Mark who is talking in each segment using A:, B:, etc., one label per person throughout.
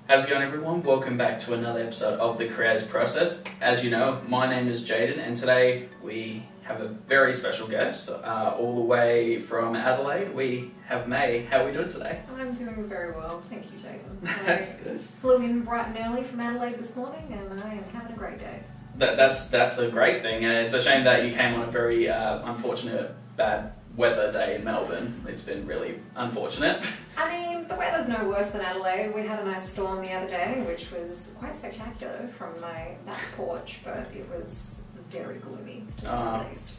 A: How's it going, everyone? Welcome back to another episode of The Creative Process. As you know, my name is Jaden, and today we have a very special guest. All the way from Adelaide, we have May. How are we doing today?
B: I'm doing very well, thank you, Jaden.
A: That's good.
B: Flew in bright and early from Adelaide this morning, and I am having a great day.
A: That's a great thing. It's a shame that you came on a very unfortunate, bad weather day in Melbourne. It's been really unfortunate.
B: I mean, the weather's no worse than Adelaide. We had a nice storm the other day, which was quite spectacular from my back porch, but it was very gloomy, to say the least.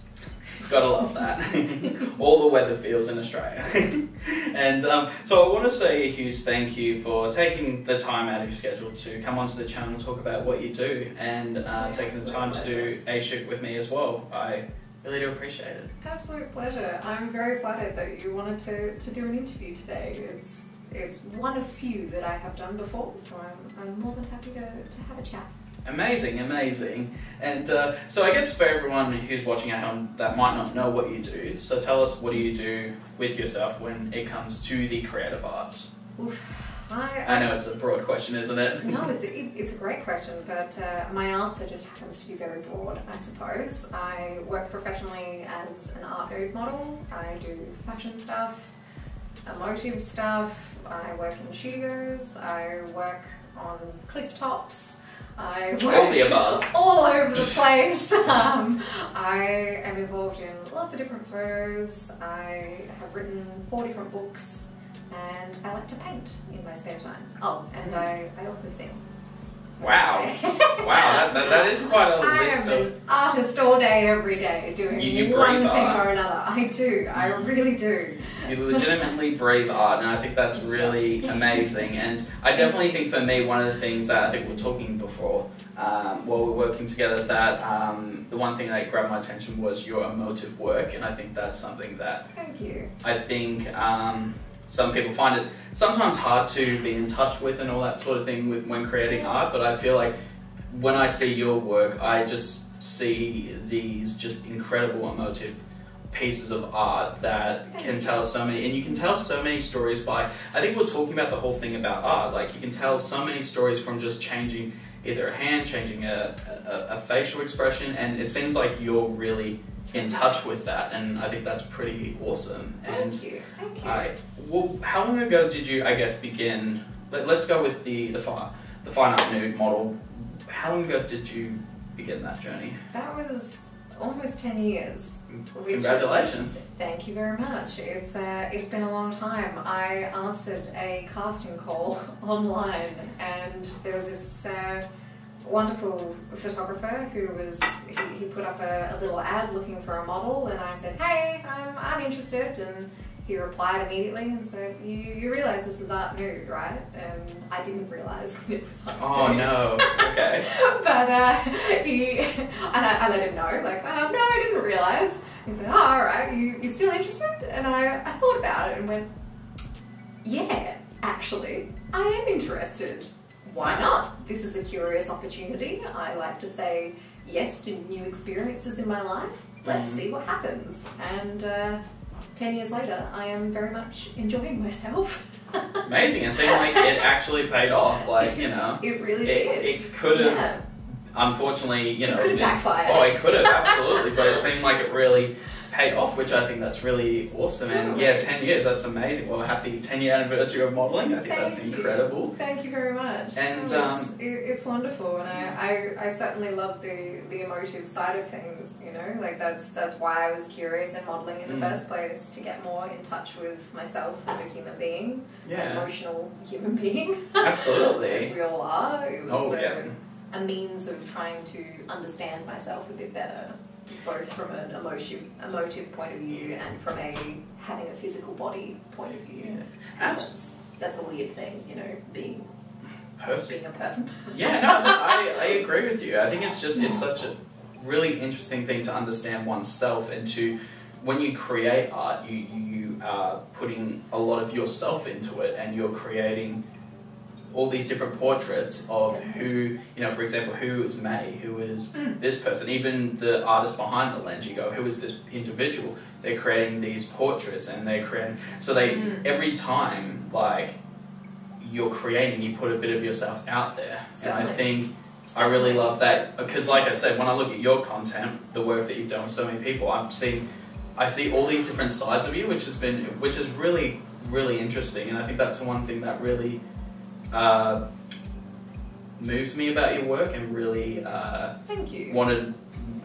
A: Gotta love that. All the weather feels in Australia. And so I want to say a huge thank you for taking the time out of your schedule to come onto the channel and talk about what you do, and taking the time to do a shoot with me as well. I really do appreciate it.
B: Absolute pleasure. I'm very flattered that you wanted to do an interview today. It's one of few that I have done before, so I'm more than happy to have a chat.
A: Amazing, amazing. And so I guess for everyone who's watching at home that might not know what you do, so tell us, what do you do with yourself when it comes to the creative arts?
B: Oof.
A: I know it's a broad question, isn't it?
B: No, it's a great question, but my answer just happens to be very broad, I suppose. I work professionally as an art nude model. I do fashion stuff, emotive stuff. I work in studios. I work on cliff tops. I work
A: all the above.
B: All over the place. I am involved in lots of different photos. I have written 4 different books. And I like to paint in my spare time. Oh, and I also sing.
A: Wow. Wow, that is quite a list of...
B: I am an artist all day, every day, doing
A: you
B: one
A: breathe
B: thing
A: art.
B: or another. I do, I really do.
A: You legitimately breathe art, and I think that's really amazing. And I definitely think for me, one of the things that I think we were talking before, while we were working together, that the one thing that grabbed my attention was your emotive work, and I think that's something that...
B: Thank you.
A: I think... some people find it sometimes hard to be in touch with and all that sort of thing when creating art, but I feel like when I see your work, I just see these just incredible emotive pieces of art that can tell so many, and you can tell so many stories by, I think we're talking about the whole thing about art, like you can tell so many stories from just changing either a hand, changing a facial expression, and it seems like you're really in touch with that, and I think that's pretty awesome. And
B: thank you.
A: Well, how long ago did you, I guess, begin? Let's go with the fine art nude model. How long ago did you begin that journey?
B: That was almost 10 years.
A: Congratulations.
B: Thank you very much. It's been a long time. I answered a casting call online, and there was this wonderful photographer who was, he put up a little ad looking for a model, and I said, hey, I'm interested, and he replied immediately and said, you realise this is art nude, right? And I didn't realise that it was art nude.
A: No, okay.
B: But I let him know, like, no, I didn't realise. He said, oh, alright, you still interested? And I thought about it and went, yeah, actually, I am interested. Why not? This is a curious opportunity. I like to say yes to new experiences in my life. Let's see what happens. And 10 years later, I am very much enjoying myself.
A: Amazing. It seemed like it actually paid off. Like, you know.
B: It really did.
A: It could have, unfortunately, you know.
B: It could have backfired.
A: Oh, it could have, absolutely. But it seemed like it really paid off, which I think that's really awesome. And yeah, 10 years, that's amazing. Well, happy 10-year anniversary of modelling. I think that's incredible.
B: Thank you very much.
A: And
B: it's wonderful, and I certainly love the emotive side of things, you know, like that's why I was curious in modelling in the first place, to get more in touch with myself as a human being, an emotional human being.
A: Absolutely.
B: As we all are. It was
A: a
B: means of trying to understand myself a bit better, both from an emotive point of view and from having a physical body point of view. Yeah. That's a weird thing, you know, being a person.
A: Yeah, no, I agree with you. I think it's such a really interesting thing to understand oneself, and to, when you create art, you are putting a lot of yourself into it, and you're creating all these different portraits of who, you know, for example, who is May, who is this person, even the artist behind the lens, you go, who is this individual? They're creating these portraits, and they're creating, so they, every time, like, you're creating, you put a bit of yourself out there.
B: Certainly.
A: And I think I really love that, because like I said, when I look at your content, the work that you've done with so many people, I see all these different sides of you, which is really, really interesting. And I think that's the one thing that really moved me about your work, and really
B: Thank you.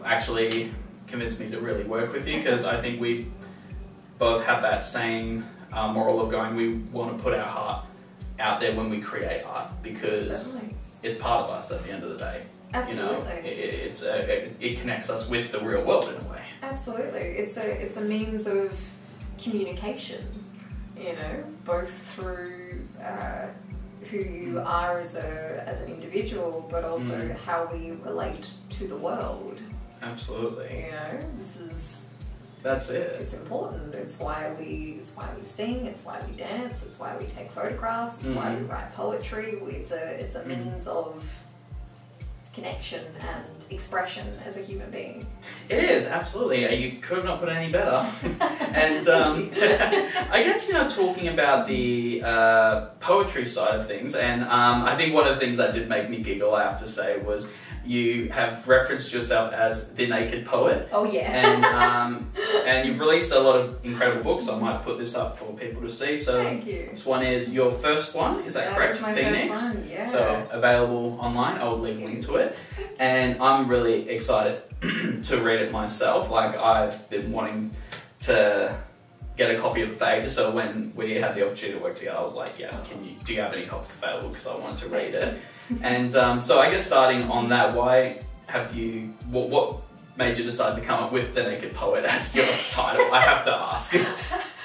A: actually convinced me to really work with you, because I think we both have that same moral of going, we want to put our heart out there when we create art, because
B: Certainly.
A: it's part of us at the end of the day.
B: Absolutely.
A: You know, it connects us with the real world in a way.
B: Absolutely. It's a means of communication, you know, both through who you are as an individual, but also how we relate to the world.
A: Absolutely.
B: You know,
A: That's it.
B: it's important. It's why we sing, it's why we dance, it's why we take photographs, it's why we write poetry. It's a means of connection and expression as a human being.
A: It is, absolutely. You could have not put it any better. And I guess, you know, talking about the poetry side of things, and I think one of the things that did make me giggle, I have to say, was you have referenced yourself as the naked poet.
B: Oh yeah.
A: And you've released a lot of incredible books. I might put this up for people to see. So
B: Thank you.
A: this one is your first one, is that correct?
B: Is my
A: Phoenix.
B: first one, yeah.
A: So available online. I will leave a link to it. And I'm really excited to read it myself. Like, I've been wanting to get a copy of it for ages, so when we had the opportunity to work together, I was like, yes, do you have any copies available, because I wanted to read it. And so I guess starting on that, why have you, what made you decide to come up with The Naked Poet as your title? I have to ask.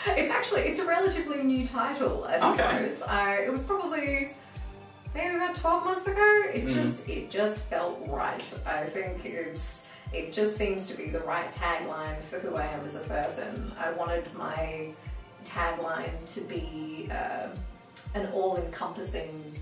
B: It's a relatively new title, I suppose. Okay. It was probably maybe about 12 months ago. It just felt right. I think it just seems to be the right tagline for who I am as a person. I wanted my tagline to be an all-encompassing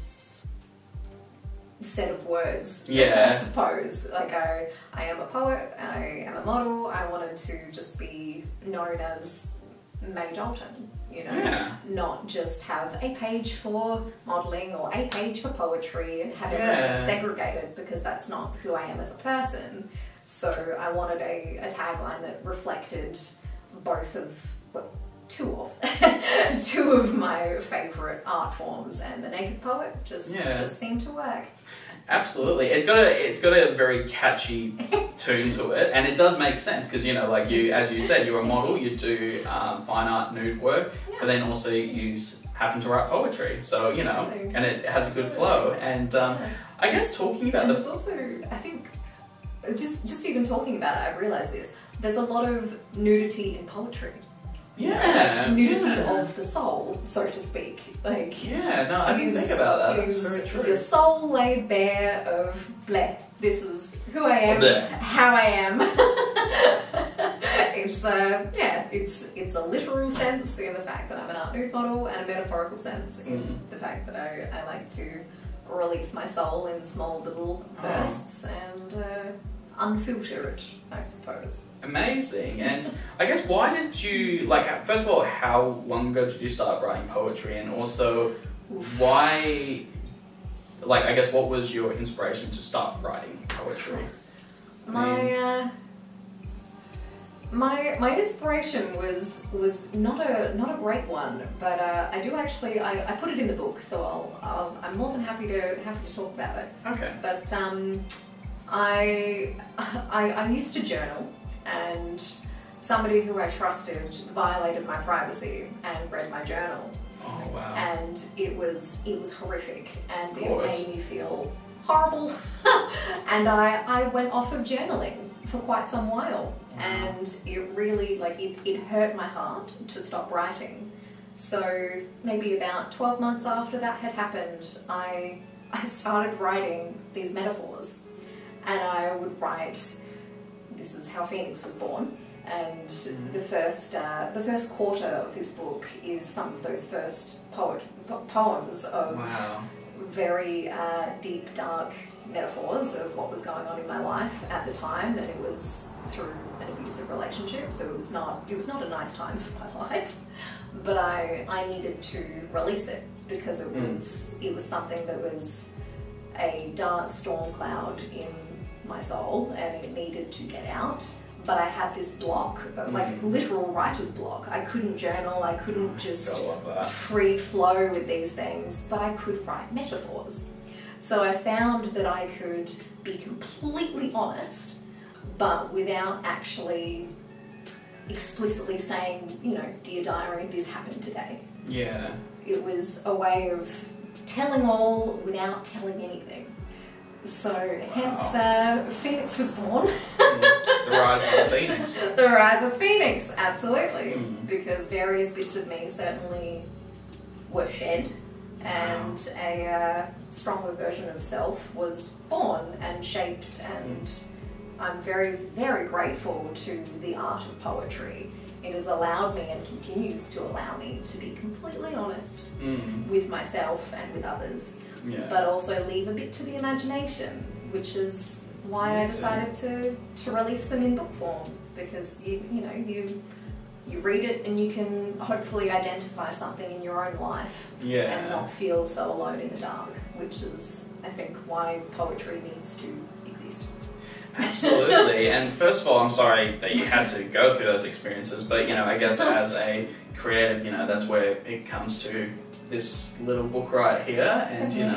B: set of words, I suppose. Like, I am a poet, I am a model, I wanted to just be known as May Dalton, you know, not just have a page for modelling or a page for poetry and have everything segregated, because that's not who I am as a person. So I wanted a tagline that reflected both of, well, two of my favourite art forms, and The Naked Poet just seemed to work.
A: Absolutely. It's got a very catchy tune to it, and it does make sense, because, you know, like you, as you said, you're a model, you do fine art, nude work, but then also you happen to write poetry, so, you know, and it has a good flow. And I guess talking about there's
B: also, I think, just even talking about it, I've realised this, there's a lot of nudity in poetry. Nudity of the soul, so to speak. Like,
A: I didn't think about that. That's very true.
B: Your soul laid bare of bleh. This is who I am, how I am. It's a literal sense in the fact that I'm an art nude model, and a metaphorical sense in the fact that I like to release my soul in small little bursts and unfilter it, I suppose.
A: Amazing. And I guess, why did you, like, first of all, how long ago did you start writing poetry, and also why, like, I guess, what was your inspiration to start writing poetry?
B: My inspiration was not a great one, but I do actually, I put it in the book, so I'm more than happy to talk about it.
A: Okay.
B: But I used to journal, and somebody who I trusted violated my privacy and read my journal.
A: Oh wow.
B: And it was horrific, and it made me feel horrible. And I went off of journaling for quite some while, and it really, like, it hurt my heart to stop writing. So maybe about 12 months after that had happened, I started writing these metaphors. And I would write, this is how Phoenix was born, and the first quarter of this book is some of those first poems of very deep, dark metaphors of what was going on in my life at the time, and it was through an abusive relationship, so it was not a nice time for my life, but I needed to release it. because it was something that was a dark storm cloud in my soul, and it needed to get out. But I had this block, like literal writer's block. I couldn't journal, I couldn't just free flow with these things, but I could write metaphors. So I found that I could be completely honest, but without actually explicitly saying, you know, dear diary, this happened today.
A: Yeah.
B: It was a way of telling all without telling anything. So hence Phoenix was born.
A: The rise of the Phoenix.
B: The rise of Phoenix, absolutely. Because various bits of me certainly were shed, and a stronger version of self was born and shaped, and I'm very, very grateful to the art of poetry. It has allowed me and continues to allow me to be completely honest with myself and with others, but also leave a bit to the imagination, which is why I decided to release them in book form, because you read it and you can hopefully identify something in your own life and not feel so alone in the dark, which is, I think, why poetry needs to exist.
A: Absolutely. And first of all, I'm sorry that you had to go through those experiences, but I guess as a creative, that's where it comes to this little book right here, and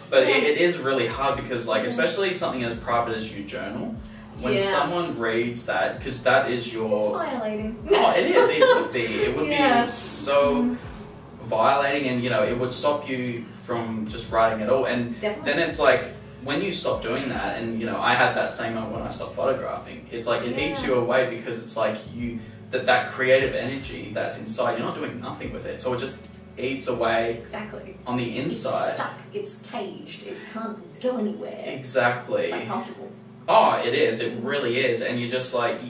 A: but it is really hard because, like, especially something as private as your journal, when someone reads that, because that is your...
B: It's violating.
A: Oh, it is. It would be. It would be so violating, and it would stop you from just writing at all. And then it's like, when you stop doing that, and I had that same moment when I stopped photographing, it's like it eats you away, because it's like that creative energy that's inside, you're not doing nothing with it, so it just eats away on the inside.
B: It's stuck, it's caged, it can't go anywhere.
A: Exactly.
B: It's uncomfortable.
A: Oh, it is, it really is, and you just like,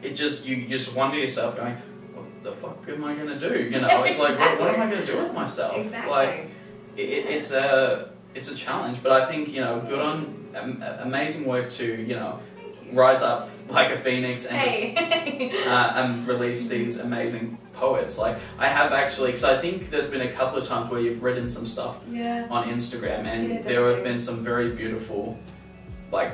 A: you just wonder yourself going, what the fuck am I going to do? It's like, what am I going to do with myself?
B: Exactly.
A: Like, it's a challenge, but I think, good on, amazing work to, rise up like a phoenix and and release these amazing poets. Like, I have actually, because I think there's been a couple of times where you've written some stuff on Instagram, and there have been some very beautiful, like,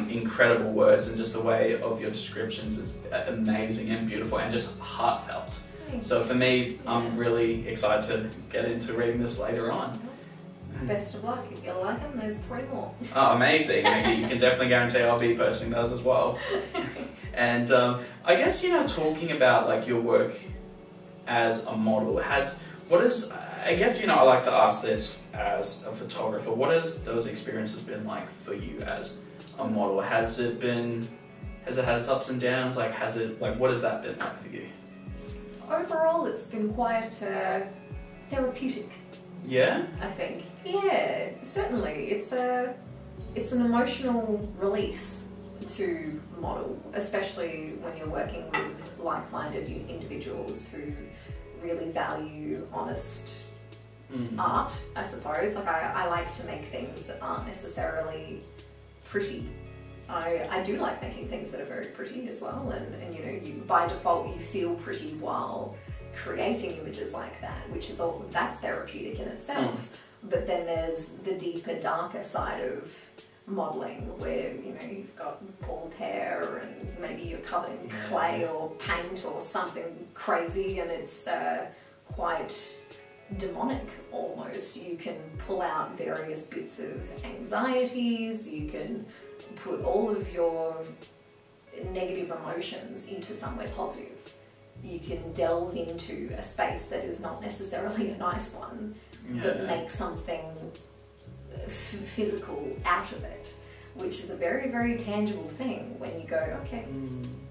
A: incredible words, and just the way of your descriptions is amazing and beautiful and just heartfelt. So for me, I'm really excited to get into reading this later on.
B: Best of luck. If you like them, there's 3 more.
A: Oh, amazing. You can definitely guarantee I'll be posting those as well. And I guess, talking about like your work as a model, I guess, I like to ask this as a photographer, what has those experiences been like for you as a model? Has it had its ups and downs? Like, what has that been like for you?
B: Overall, it's been quite therapeutic.
A: Yeah?
B: I think. Yeah, certainly. It's an emotional release to model, especially when you're working with like-minded individuals who really value honest art, I suppose. Like, I like to make things that aren't necessarily pretty. I do like making things that are very pretty as well, and by default you feel pretty while creating images like that, which is that's therapeutic in itself. But then there's the deeper, darker side of modelling, where you've got bald hair and maybe you're covered in clay or paint or something crazy, and it's quite demonic almost. You can pull out various bits of anxieties, you can put all of your negative emotions into somewhere positive. You can delve into a space that is not necessarily a nice one, but make something physical out of it, which is a very, very tangible thing when you go, okay,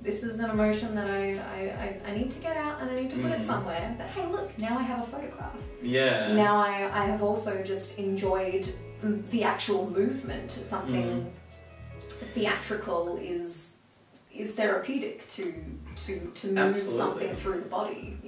B: this is an emotion that I need to get out and I need to put it somewhere, but hey, look, now I have a photograph.
A: Yeah.
B: Now I have also just enjoyed the actual movement. Something theatrical is therapeutic to move something through the body,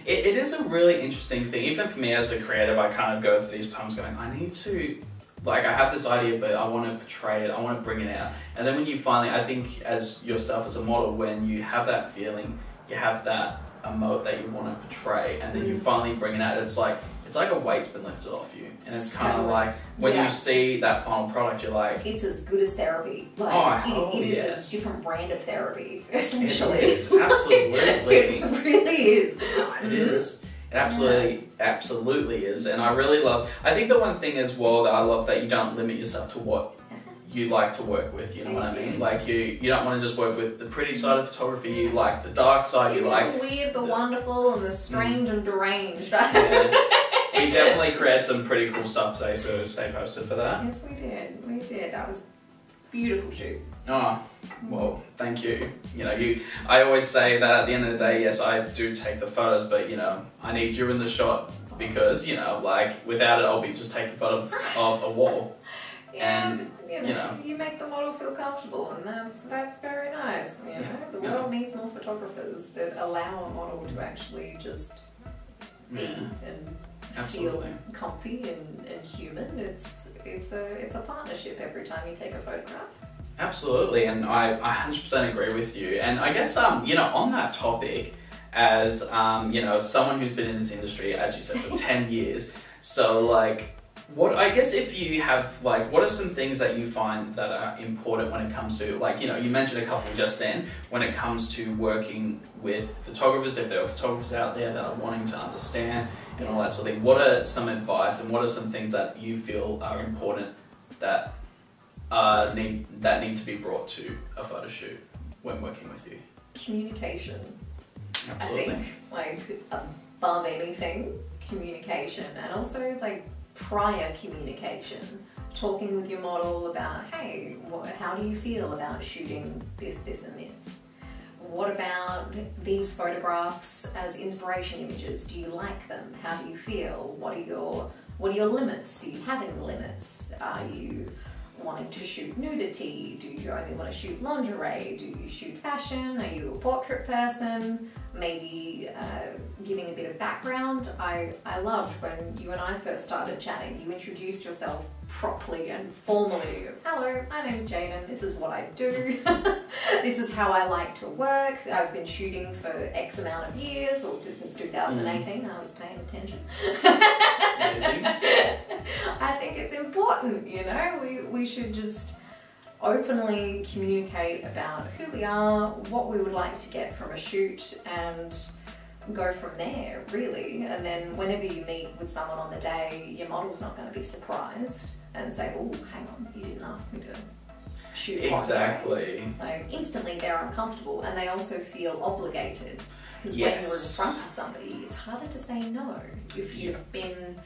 B: It is a really interesting thing. Even for me as a creative, I kind of go through these times going, I need to, like, I have this idea, but I want to portray it, I want to bring it out. And then when you finally, I think as yourself as a model, when you have that feeling, you have that emote that you want to portray, and then you finally bring it out, it's like,
A: it's like a weight's been lifted off you, and it's
B: So,
A: kind of like when you see that final product, you're like,
B: it's as good as therapy. Like, it is
A: yes.
B: a different brand of therapy, essentially.
A: It is, absolutely.
B: It really is.
A: It is. It absolutely is. And I really love, I think the one thing as well that I love that you don't limit yourself to what you like to work with, you know what I mean? Like you don't want to just work with the pretty side of photography, you like the dark side, you like
B: the weird, the wonderful, and the strange and deranged.
A: Yeah. We definitely created some pretty cool stuff today, so stay posted for that.
B: Yes, we did. We did. That was a beautiful shoot.
A: Oh, well, thank you. You know, I always say that at the end of the day, yes, I do take the photos, but you know, I need you in the shot because, you know, like without it, I'll be just taking photos of a wall.
B: Yeah,
A: And,
B: but, you know, you make the model feel comfortable, and that's very nice. You know, the world needs more photographers that allow a model to actually just be and feel comfy and human. It's a partnership every time you take a photograph.
A: Absolutely, and I 100% agree with you. And I guess you know, on that topic, as you know, someone who's been in this industry, as you said, for 10 years. So like, what I guess if you have like, what are some things that you find that are important when it comes to, like, you know, you mentioned a couple just then, when it comes to working with photographers, if there are photographers out there that are wanting to understand and all that sort of thing, what are some advice and what are some things that you feel are important that need to be brought to a photo shoot when working with you?
B: Communication.
A: Absolutely.
B: I think, like, above anything, communication, and also like prior communication. Talking with your model about, hey, how do you feel about shooting this, this, and this? What about these photographs as inspiration images? Do you like them? How do you feel? What are your limits? Do you have any limits? Are you wanting to shoot nudity? Do you only want to shoot lingerie? Do you shoot fashion? Are you a portrait person? Maybe giving a bit of background. I loved when you and I first started chatting, you introduced yourself properly and formally. Hello, my name's Jaden, this is what I do. This is how I like to work. I've been shooting for X amount of years, or since 2018, I was paying attention. I think it's important, you know, we should just openly communicate about who we are, what we would like to get from a shoot, and go from there, really. And then whenever you meet with someone on the day, your model's not going to be surprised and say, oh, hang on, you didn't ask me to shoot.
A: Exactly.
B: Like, instantly they're uncomfortable, and they also feel obligated. Because when you're in front of somebody, it's harder to say no if you've been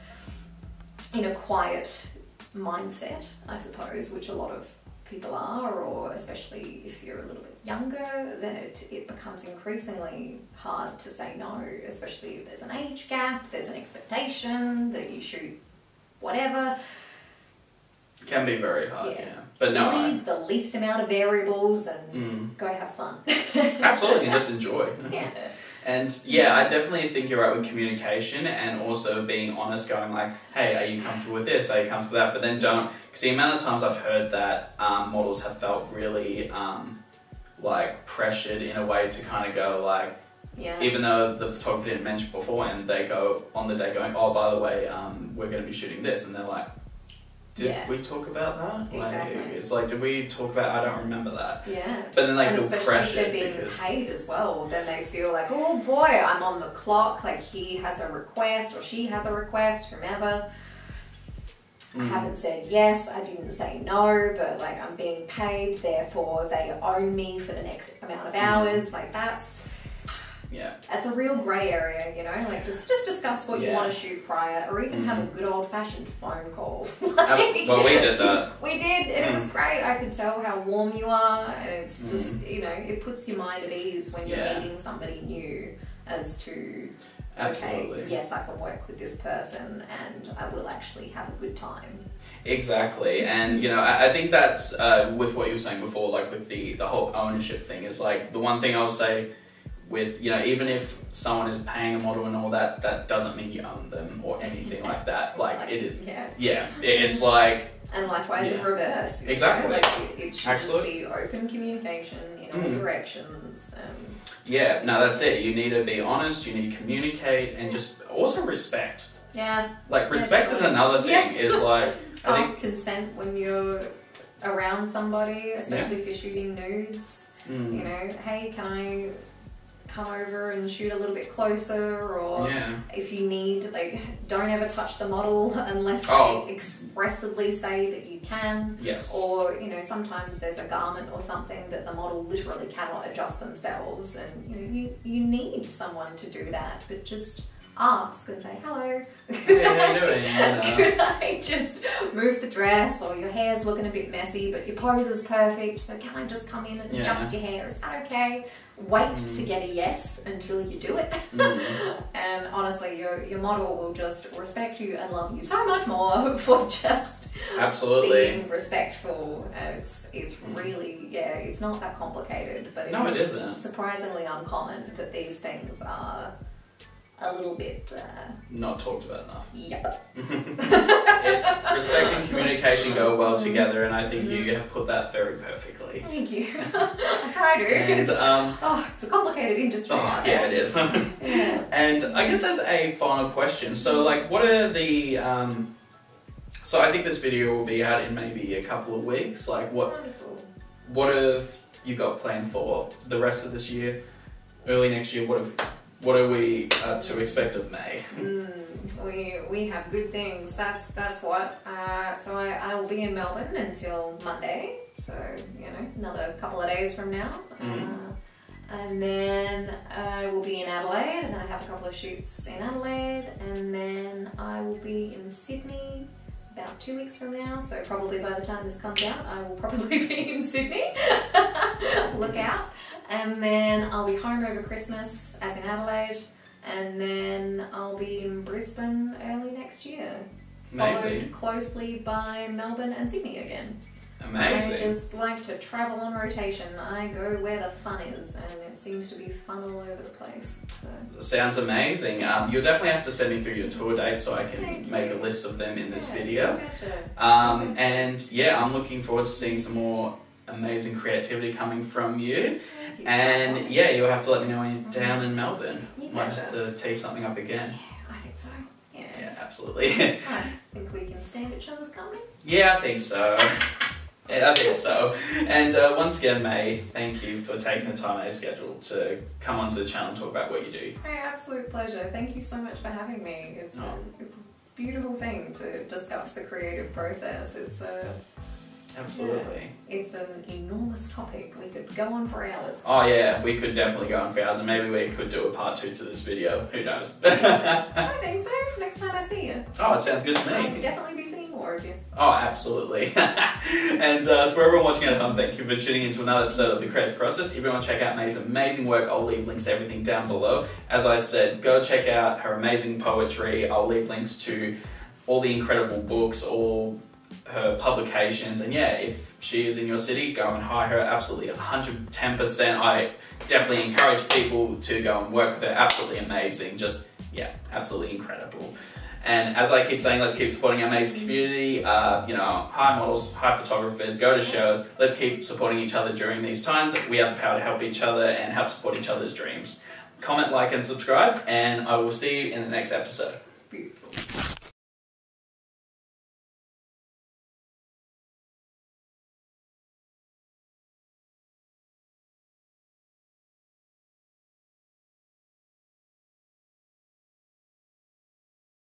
B: in a quiet mindset, I suppose, which a lot of people are, or especially if you're a little bit younger, then it becomes increasingly hard to say no, especially if there's an age gap, there's an expectation that you shoot whatever.
A: It can be very hard, yeah. But no,
B: leave the least amount of variables and go have fun.
A: Absolutely, and just enjoy.
B: Yeah.
A: And yeah, I definitely think you're right with communication and also being honest, going like, hey, are you comfortable with this? Are you comfortable with that? But then don't, because the amount of times I've heard that models have felt really like pressured in a way to kind of go like, even though the photographer didn't mention before, and they go on the day going, oh, by the way, we're going to be shooting this, and they're like, did we talk about that?
B: Exactly.
A: Like, it's like, did we talk about, I don't remember that.
B: Yeah.
A: But then they
B: and
A: feel pressured
B: if they're being
A: because
B: paid as well, then they feel like, oh boy, I'm on the clock, like he has a request or she has a request, whomever. I haven't said yes, I didn't say no, but like I'm being paid, therefore they owe me for the next amount of hours. Like that's a real grey area, you know, like just discuss what you want to shoot prior, or even have a good old-fashioned phone call.
A: Well, we did that.
B: We did, and it was great. I could tell how warm you are, and it's just, you know, it puts your mind at ease when you're meeting somebody new as to, okay, yes, I can work with this person and I will actually have a good time.
A: Exactly, and you know, I think that's with what you were saying before, like with the whole ownership thing, is like the one thing I would say with, you know, even if someone is paying a model and all that, that doesn't mean you own them or anything like that. Like it is, it's like...
B: And likewise in reverse.
A: Exactly.
B: Know? Like it should just be open communication in all directions.
A: Yeah, no, that's it. You need to be honest, you need to communicate, and just also respect
B: Yeah.
A: Like, respect is another thing. Is like, I
B: ask consent when you're around somebody, especially if you're shooting nudes. You know, hey, can I come over and shoot a little bit closer? Or if you need, like, don't ever touch the model unless they expressly say that you can.
A: Yes.
B: Or, you know, sometimes there's a garment or something that the model literally cannot adjust themselves, and you know, you need someone to do that, but just ask and say, hello, could I just move the dress, or your hair's looking a bit messy but your pose is perfect, so can I just come in and adjust your hair, is that okay? Wait to get a yes until you do it. And honestly, your model will just respect you and love you so much more for just being respectful. It's really, it's not that complicated, but
A: it isn't.
B: Surprisingly uncommon that these things are a little bit
A: not talked about enough.
B: Yep.
A: It's respect and communication go well together, and I think you have put that very perfectly.
B: Thank you. I try to.
A: And,
B: it's a complicated industry.
A: Yeah, it is. And I guess as a final question, so like, what are the so I think this video will be out in maybe a couple of weeks. Like, what have you got planned for the rest of this year, early next year? What are we to expect of May?
B: We have good things. That's what. So I will be in Melbourne until Monday. So, you know, another couple of days from now. And then I will be in Adelaide, and then I have a couple of shoots in Adelaide, and then I will be in Sydney about 2 weeks from now. So probably by the time this comes out, I will probably be in Sydney. Look out. And then I'll be home over Christmas, as in Adelaide, and then I'll be in Brisbane early next year. Followed closely by Melbourne and Sydney again.
A: Amazing.
B: I just like to travel on rotation. I go where the fun is, and it seems to be fun all over the place. So.
A: Sounds amazing. You'll definitely have to send me through your tour dates so I can make a list of them in this video. And yeah, I'm looking forward to seeing some more amazing creativity coming from you. And yeah, you'll have to let me know when you're down in Melbourne. Might have to tee something up again.
B: Yeah, I think so.
A: Yeah, absolutely.
B: I think we can stand each other's company.
A: Yeah, I think so. Yeah, I think so. And once again, May, thank you for taking the time out of your schedule to come onto the channel and talk about what you do.
B: Hey, absolute pleasure. Thank you so much for having me. It's a beautiful thing to discuss the creative process. It's
A: Absolutely.
B: It's an enormous topic. We could go on for hours.
A: Oh yeah, we could definitely go on for hours, and maybe we could do a part 2 to this video. Who knows?
B: I think so. Next time I see you.
A: Oh, it sounds good to me.
B: I'll definitely be seeing more of you.
A: Oh, absolutely. And for everyone watching at home, thank you for tuning into another episode of The Creative Process. If you want to check out May's amazing work, I'll leave links to everything down below. As I said, go check out her amazing poetry. I'll leave links to all the incredible books, all her publications, and yeah, if she is in your city, go and hire her. Absolutely 110%. I definitely encourage people to go and work with her. Absolutely amazing. Just, yeah, absolutely incredible. And as I keep saying, let's keep supporting our amazing community. You know, hire models, hire photographers, go to shows. Let's keep supporting each other during these times. We have the power to help each other and help support each other's dreams. Comment, like, and subscribe, and I will see you in the next episode.
B: Beautiful.